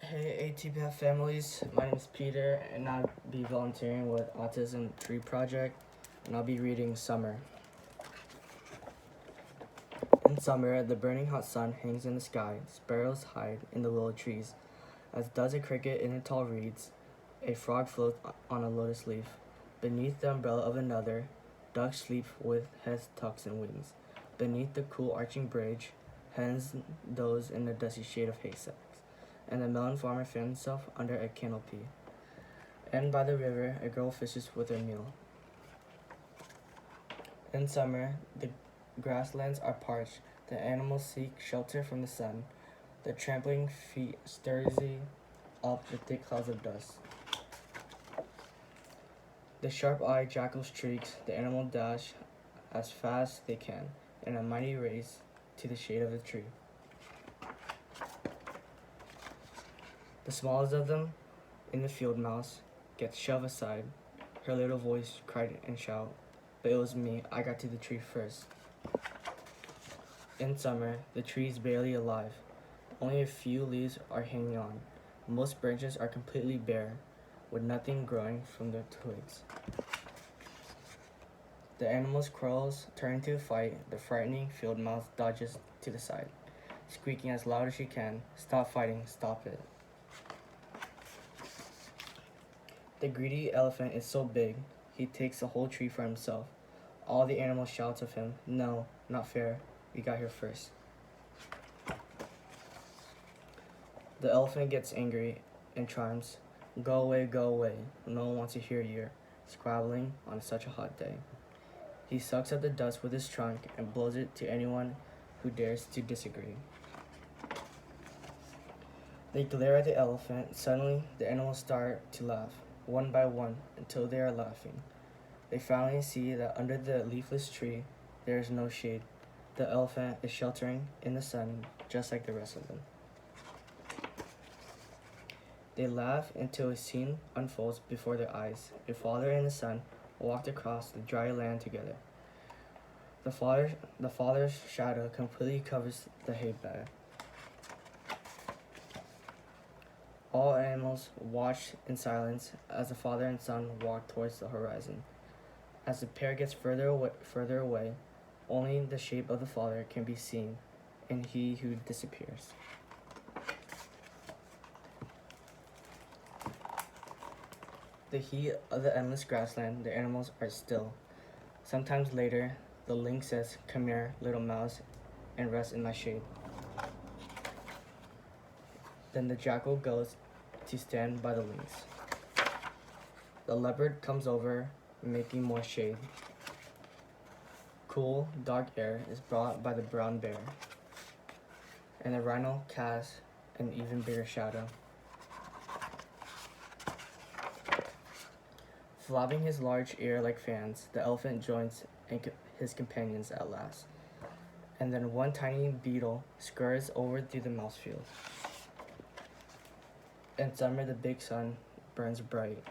Hey ATPF families, my name is Peter and I'll be volunteering with Autism Tree project and I'll be reading Summer. In summer, the burning hot sun hangs in the sky, sparrows hide in the willow trees, as does a cricket in the tall reeds, a frog floats on a lotus leaf. Beneath the umbrella of another, ducks sleep with heads tucked in wings. Beneath the cool arching bridge, hens doze in the dusty shade of haystacks, and the melon farmer fans himself under a canopy. And by the river, a girl fishes with her meal. In summer, the grasslands are parched, the animals seek shelter from the sun. The trampling feet sturdy up the thick clouds of dust. The sharp-eyed jackal shrieks, the animal dash as fast as they can in a mighty race to the shade of the tree. The smallest of them, in the field mouse, gets shoved aside. Her little voice cried and shout, but it was me, I got to the tree first. In summer, the tree is barely alive. Only a few leaves are hanging on. Most branches are completely bare, with nothing growing from the twigs. The animal's quarrels turn to a fight. The frightening field mouse dodges to the side, squeaking as loud as she can, "Stop fighting, stop it." The greedy elephant is so big, he takes the whole tree for himself. All the animals shout of him, "No, not fair, we got here first." The elephant gets angry and chimes, go away, no one wants to hear your squabbling on such a hot day." He sucks up the dust with his trunk and blows it to anyone who dares to disagree. They glare at the elephant. Suddenly, the animals start to laugh, one by one, until they are laughing. They finally see that under the leafless tree, there is no shade. The elephant is sheltering in the sun, just like the rest of them. They laugh until a scene unfolds before their eyes. A father and a son walked across the dry land together. The father's shadow completely covers the hay bed. All animals watch in silence as the father and son walk towards the horizon. As the pair gets further away, only the shape of the father can be seen, and he who disappears. The heat of the endless grassland, the animals are still. Sometimes later, the lynx says, "Come here, little mouse, and rest in my shade." Then the jackal goes to stand by the lynx. The leopard comes over, making more shade. Cool, dark air is brought by the brown bear, and the rhino casts an even bigger shadow. Flapping his large ear like fans, the elephant joins his companions at last. And then one tiny beetle scurries over through the mouse field. In summer, the big sun burns bright.